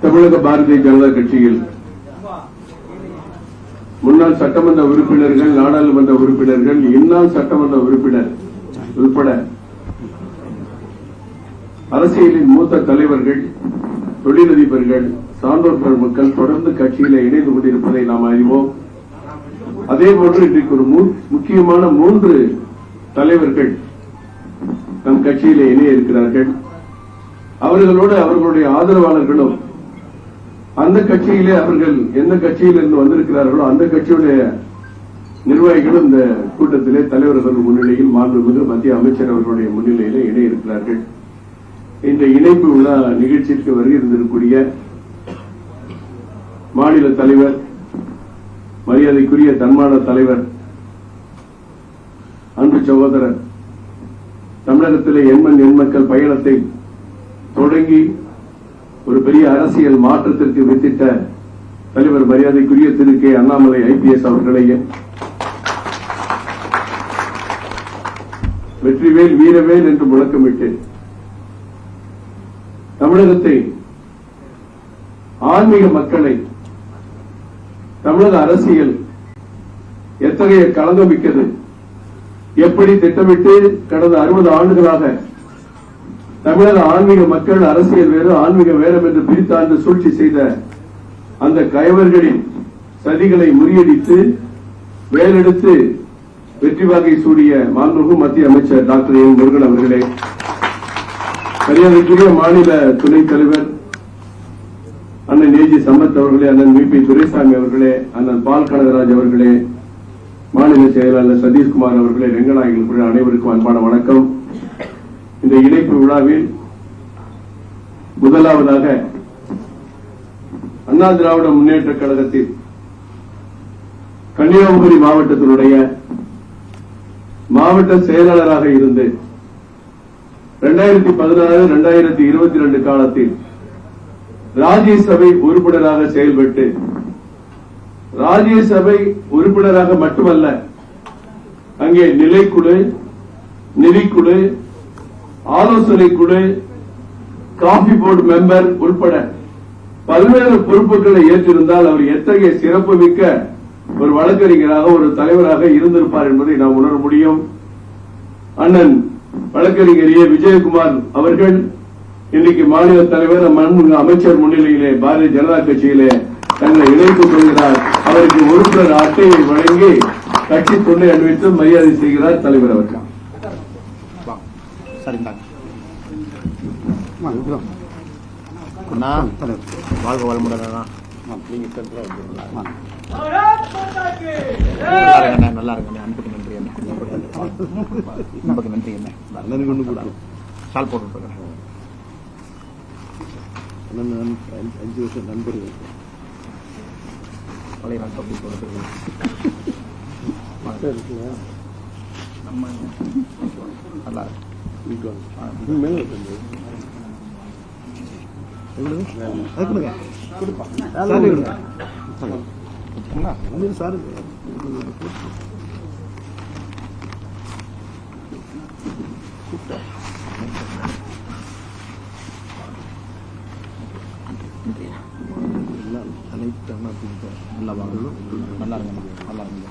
தமிழக பாரதிய ஜனதா கட்சியில் முன்னாள் சட்டமன்ற உறுப்பினர்கள், நாடாளுமன்ற உறுப்பினர்கள், இந்நாள் சட்டமன்ற உறுப்பினர் உட்பட அரசியலின் மூத்த தலைவர்கள், தொழிலதிபர்கள், சான்றோர் பெருமக்கள் தொடர்ந்து கட்சியில இணைந்து கொண்டிருப்பதை நாம் அறிவோம். அதேபோன்று இன்றைக்கு ஒரு முக்கியமான 3 தலைவர்கள் நம் கட்சியிலே இணைய இருக்கிறார்கள். அவர்களோடு அவர்களுடைய ஆதரவாளர்களும் அந்த கட்சியிலே அவர்கள் எந்த கட்சியிலிருந்து வந்திருக்கிறார்களோ அந்த கட்சியுடைய நிர்வாகிகளும் இந்த கூட்டத்திலே தலைவர்கள் முன்னிலையில் மாண்புமிகு மத்திய அமைச்சர் அவர்களுடைய முன்னிலையிலே இணைய இருக்கிறார்கள். இந்த இணைப்பு விழா நிகழ்ச்சிக்கு வருகின்றக்கூடிய மாநில தலைவர், மரியாதைக்குரிய தன்மான தலைவர், அன்பு சகோதரர், தமிழகத்திலே எண்மக்கள் பயணத்தை தொடங்கி ஒரு பெரிய அரசியல் மாற்றத்திற்கு வித்திட்ட தலைவர் மரியாதைக்குரிய திரு கே அண்ணாமலை IPS அவர்களையும், வெற்றிவேல் வீரவேல் என்று முழக்கமிட்டு தமிழகத்தை, ஆன்மீக மக்களை, தமிழக அரசியல் எத்தகைய களங்கமிக்கது, எப்படி திட்டமிட்டு கடந்த 60 ஆண்டுகளாக தமிழக ஆன்மீக மக்கள் அரசியல் வேறு ஆன்மீக வேறும் என்று பிரித்தாண்டு சூழ்ச்சி செய்த அந்த கயவர்களின் சதிகளை முறியடித்து வேலெடுத்து வெற்றி வாகை சூடிய மாண்புமிகு மத்திய அமைச்சர் டாக்டர் என் முருகன் அவர்களே, மரியாதைக்குரிய மாநில துணைத் தலைவர் அண்ணன் ஏஜி சம்பத் அவர்களே, அண்ணன் VP துரைசாமி அவர்களே, அண்ணன் பால் கனகராஜ் அவர்களே, மாநில செயலாளர் சதீஷ்குமார் அவர்களே, ரெங்கநாயகன் அனைவருக்கும் அன்பான வணக்கம். இந்த இணைப்பு விழாவில் முதலாவதாக அண்ணா திராவிட முன்னேற்ற கழகத்தில் கன்னியாகுமரி மாவட்டத்தினுடைய மாவட்ட செயலாளராக இருந்து 2016-2022 காலத்தில் ராஜ்யசபை உறுப்பினராக செயல்பட்டு, ராஜ்யசபை உறுப்பினராக மட்டுமல்ல, அங்கே நிலைக்குழு, நிதிக்குழு, ஆலோசனை குழு, காபி போர்டு மெம்பர் உட்பட பல்வேறு பொறுப்புகளை ஏற்றிருந்தால் அவர் எத்தகைய சிறப்பு மிக்க ஒரு வழக்கறிஞராக, ஒரு தலைவராக இருந்திருப்பார் என்பதை நாம் உணர முடியும். அண்ணன் வழக்கறிஞர் விஜயகுமார் அவர்கள் இன்றைக்கு மாநில தலைவர், அமைச்சர் முன்னிலையிலே பாரதிய ஜனதா கட்சியிலே தங்களை இணைத்துக் கொள்கிறார். அவருக்கு உறுப்பினர் அட்டையை வழங்கி கட்சி தொண்டை அணிவித்து மரியாதை செய்கிறார் தலைவர் அவர்கள். வாழ்க வளமுடன். நல்லா இருங்க. அன்புக்கு நன்றி. அன்புக்கு நன்றி. என்ன சால் போட்டு 5 வருஷம் நண்பர்கள் பழைய நாள் அப்படி சொல்றது நல்லா சார் நல்லா வாங்கணும். நல்லா இருங்க. நல்லா இருங்க.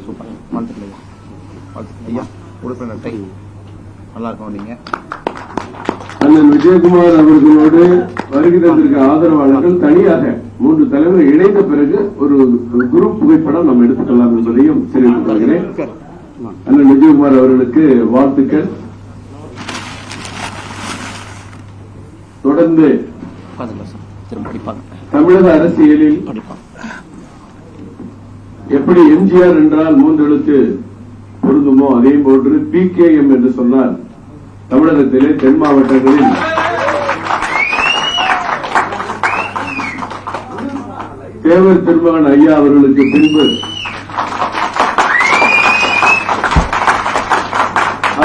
சூப்பர். வாழ்த்துக்கள் ஐயா. உறுப்பினர் அட்டை நல்லா இருக்கும். நீங்க அண்ணன் விஜயகுமார் அவர்களோடு வருகை தந்திருக்க ஆதரவாளர்கள் தனியாக 3 தலைவர் இணைந்த பிறகு ஒரு குரூப் புகைப்படம் நாம் எடுத்துக்கொள்ளலாம் என்பதையும் தெரிவித்துக் கொள்கிறேன். அண்ணன் விஜயகுமார் அவர்களுக்கு வாழ்த்துக்கள். தொடர்ந்து தமிழக அரசியலில் எப்படி எம்ஜிஆர் என்றால் 3 எழுத்து பொருந்துமோ அதே போன்று PKM என்று சொன்னால் தமிழகத்திலே தென் மாவட்டங்களில் தேவர் திருமகன் ஐயா அவர்களுக்கு பின்பு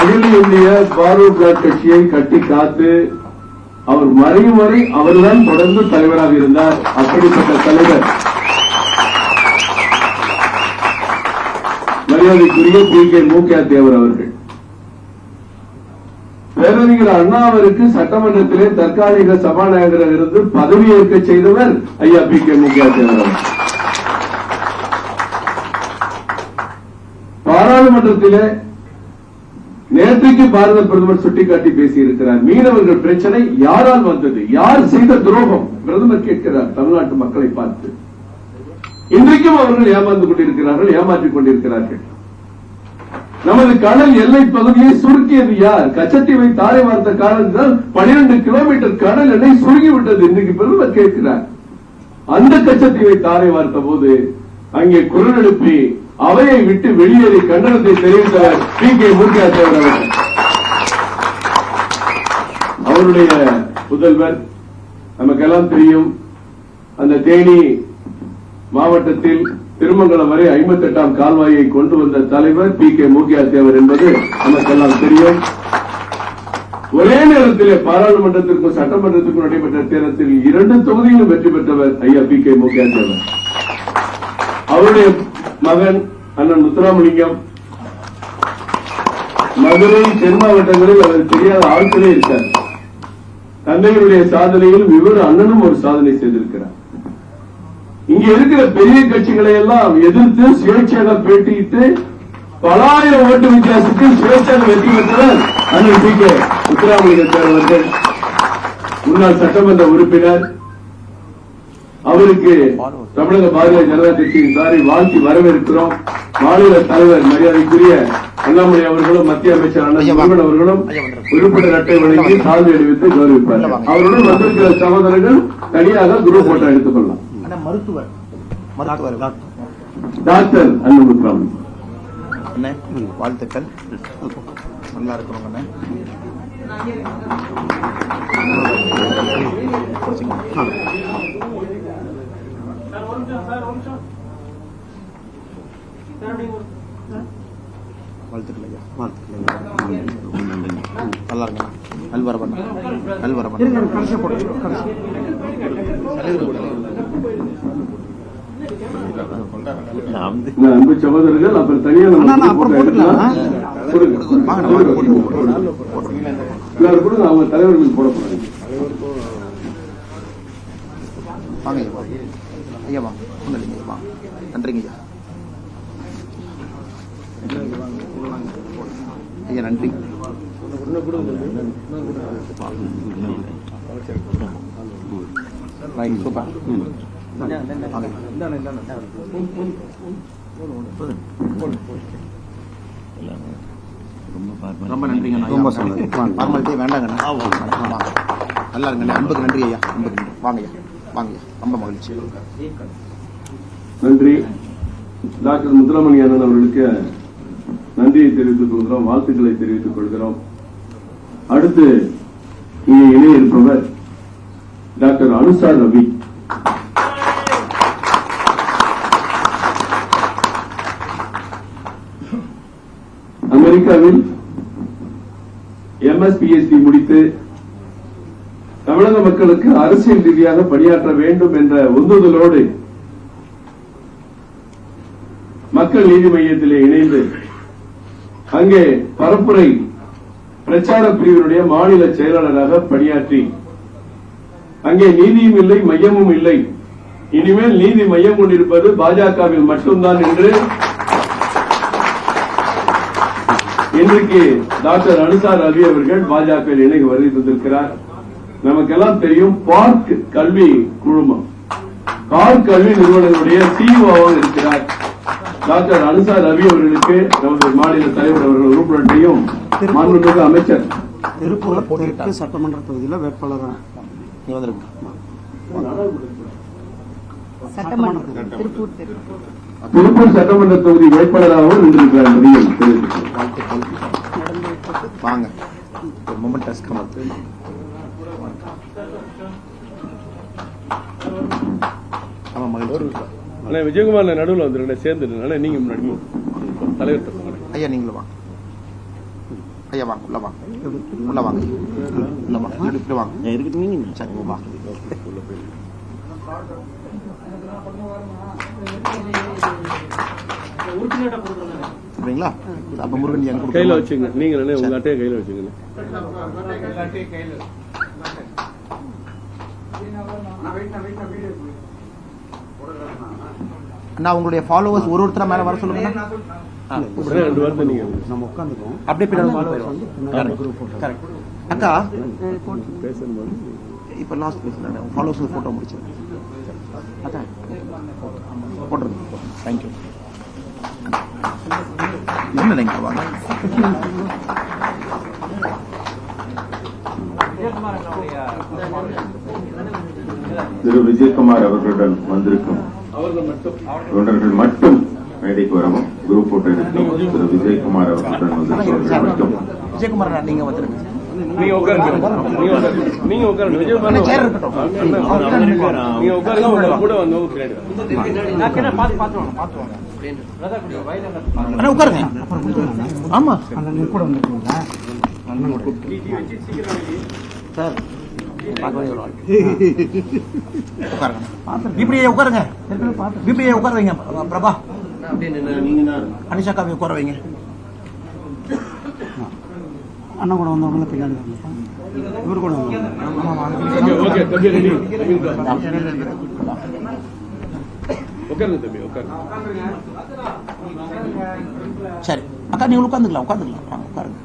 அகில இந்திய பார்வர்ட் பிளாக் கட்சியை கட்டி காத்து அவர் மறையும் வரை அவர்தான் தொடர்ந்து தலைவராக இருந்தார். அப்படிப்பட்ட தலைவர் மரியாதைக்குரிய PK மூக்கையா தேவர் அவர்கள். பேரறிஞர் அண்ணாவிற்கு சட்டமன்றத்திலே தற்காலிக சபாநாயகராக இருந்து பதவியேற்க செய்தவர் ஐயா பி கே முக்கியாத்தேவர். பாராளுமன்றத்திலே நேற்றைக்கு பாரத பிரதமர் சுட்டிக்காட்டி பேசியிருக்கிறார். மீனவர்கள் பிரச்சனை யாரால் வந்தது, யார் செய்த துரோகம் பிரதமர் கேட்கிறார் தமிழ்நாட்டு மக்களை பார்த்து. இன்றைக்கும் அவர்கள் ஏமாந்து கொண்டிருக்கிறார்கள், ஏமாற்றிக் கொண்டிருக்கிறார்கள். நமது கடல் எல்லை பகுதியை சுருக்கியது யார்? கச்சத்தீவை தாரை வார்த்த காரணத்தால் 12 கிலோமீட்டர் கடல் எல்லை சுருங்கிவிட்டது. இன்றைக்கு பிரதமர் கேட்கிறார். அந்த கச்சத்தீவை தாரை வார்த்த போது அங்கே குரல் எழுப்பி அவையை விட்டு வெளியேறி கண்டனத்தை தெரிவித்தவர் பி கே முக்கியாத்தேவர் அவர்கள். அவருடைய புதல்வர் நமக்கெல்லாம் தெரியும். அந்த தேனி மாவட்டத்தில் திருமங்கலம் வரை 58ஆம் கால்வாயை கொண்டு வந்த தலைவர் பி கே முக்கியாத்தேவர் என்பது நமக்கெல்லாம் தெரியும். ஒரே நேரத்திலே பாராளுமன்றத்திற்கும் சட்டமன்றத்திற்கும் நடைபெற்ற தேர்தலில் 2 தொகுதியிலும் வெற்றி பெற்றவர் ஐயா பி கே முக்கியாத்தேவர். அவருடைய மகன் அண்ணன் முத்துராமலிங்கம் மதுரை தென் மாவட்டங்களில் அவர் தெரியாத ஆட்களே இருக்கார். தந்தையுடைய சாதனையில் இவர் அண்ணனும் ஒரு சாதனை செய்திருக்கிறார். இங்க இருக்கிற பெரிய கட்சிகளை எல்லாம் எதிர்த்து சுயேட்சையாக பேட்டியிட்டு பல ஆயிரம் ஓட்டு வித்தியாசத்தில் சுயேட்சையாக வெற்றி பெற்றவர் அண்ணன் பி கே முத்துராமலிங்கம் அவர்கள். முன்னாள் சட்டமன்ற உறுப்பினர். அவருக்கு தமிழக பாரதிய ஜனதா கட்சியின் சார்பில் வாழ்த்தி வரவேற்கிறோம். மாநில தலைவர் மரியாதைக்குரிய அண்ணாமலை அவர்களும் மத்திய அமைச்சர் அண்ணன் முருகன் அவர்களும் உறுப்பினர் அட்டை வழங்கி சால்வை அணிவித்து கௌரவிப்பார். அவருடன் வந்திருக்கிற சகோதரர்கள் தனியாக குரூப் போட்டோ எடுத்துக் கொள்ளலாம். டாக்டர் அண்ணன் முத்துராமலிங்கம் வாழ்த்துக்கள். நல்லா இருக்கணும். நல்லா இருக்கா? நல்வரவன் அன்பு சகோதரர்கள் அப்புறம் தனியாக அவங்க தலைவர்கள் போட போறாங்க. ஐயா வாங்க. நன்றிங்க ஐயா. நன்றி. ரொம்ப நன்றிங்க. ஃபார்மாலிட்டி வேண்டாங்கண்ணா. நல்லா இருங்க. அன்புக்கு நன்றி ஐயா. அன்புக்கு நன்றி. வாங்க ஐயா. வாங்க ஐயா. ரொம்ப மகிழ்ச்சி. நன்றி. டாக்டர் முத்துராமலிங்க அண்ணன் அவர்களுக்கு நன்றியை தெரிவித்துக் கொள்கிறோம், வாழ்த்துக்களை தெரிவித்துக் கொள்கிறோம். அடுத்து இங்கே இணைய இருப்பவர் டாக்டர் அனுசா ரவி. அமெரிக்காவில் MS PhD முடித்து தமிழக மக்களுக்கு அரசியல் ரீதியாக பணியாற்ற வேண்டும் என்ற உந்துதலோடு மக்கள் நீதி மையத்திலே இணைந்து அங்கே பரப்புரை பிரச்சார பிரிவினுடைய மாநில செயலாளராக பணியாற்றி அங்கே நீதியும் இல்லை மையமும் இல்லை, இனிமேல் நீதி மையம் கொண்டிருப்பது பாஜகவில் மட்டும்தான் என்று இன்றைக்கு டாக்டர் அனுசா ரவி அவர்கள் பாஜக இணைய வருகை தந்திருக்கிறார். நமக்கெல்லாம் தெரியும் பார்க் கல்வி குழுமம், பார்க் கல்வி நிறுவனங்களுடைய CEO இருக்கிறார். டாக்டர் அனுசா ரவி அவர்களுக்கு நமது மாநில தலைவர் அவர்கள் உறுப்பினரையும் மாண்புமிகு அமைச்சர் திருப்பூர் தெற்கு சட்டமன்ற தொகுதியில் வேட்பாளராக திருப்பூர் சட்டமன்ற தொகுதி வேட்பாளராகவும் நின்றிருக்கிறார் என்பதையும் வாழ்த்துக்கள். வாங்க. ஒரு மொமெண்டஸ் கமத்து. ஆமா மகிழ்ச்சி. அண்ணா விஜயகுமார் நடுவில் வந்துருக்கேன், சேர்ந்து நீங்க முன்னாடி தலைவர் ஐயா நீங்களும் வாங்க. ஐயா வாங்க. உள்ள வாங்க. உள்ள வாங்க. உள்ள வாங்க. இப்படி வாங்க. இருக்கு நீங்க சரி வாங்க. சரிங்களா? அப்ப முருகன் எனக்கு கையில வச்சுங்க. நீங்க உங்க அட்டையை கையில வச்சுங்க. அண்ணா உங்களுடைய ஃபாலோவர்ஸ் ஒருத்தர மேல வர சொல்லுங்க. 2 வாரத்தை நீங்க நம்ம உட்காந்துக்குவோம். அப்படியே பின்னாடி கரெக்ட். அக்கா பேசணும். இப்ப லாஸ்ட் பேசல ஃபாலோவர்ஸ் போட்டோ முடிச்சு அக்கா போட்டுருங்க. தேங்க்யூ. என்னங்க வாங்க. திரு விஜயகுமார் அவர்களுடன் வந்திருக்கும் தொண்டர்கள் மட்டும் மேடைக்கு வரவும். குரூப் போட்டோ எடுக்கும் திரு விஜயகுமார் அவர்களுடன் வந்திருக்கவர்கள் மட்டும். விஜயகுமார் நீங்க வந்துருங்க. நீங்க உட்காருங்க. நீங்க உட்காருங்க. விஜயகுமார் சேர் இருக்கட்டும். நீங்க உட்காருங்க. உங்க கூட வந்தவங்க பின்னாடி அண்ணா உட்காருங்க. ஆமா அந்த கூட வந்துருக்கீங்களா? சார் இப்படியே உட்காருங்க. இப்படியே உட்கார வைங்க. பிரபா அனிஷாக்காவை உட்கார வைங்க. அண்ணா கூட வந்தவங்கள பின்னாடி வரணும். இவரு கூட ஓகே உட்காருங்க தம்பி உட்காருங்க. சரி அக்கா நீங்க உட்காந்துக்கலாம். உட்காருங்க.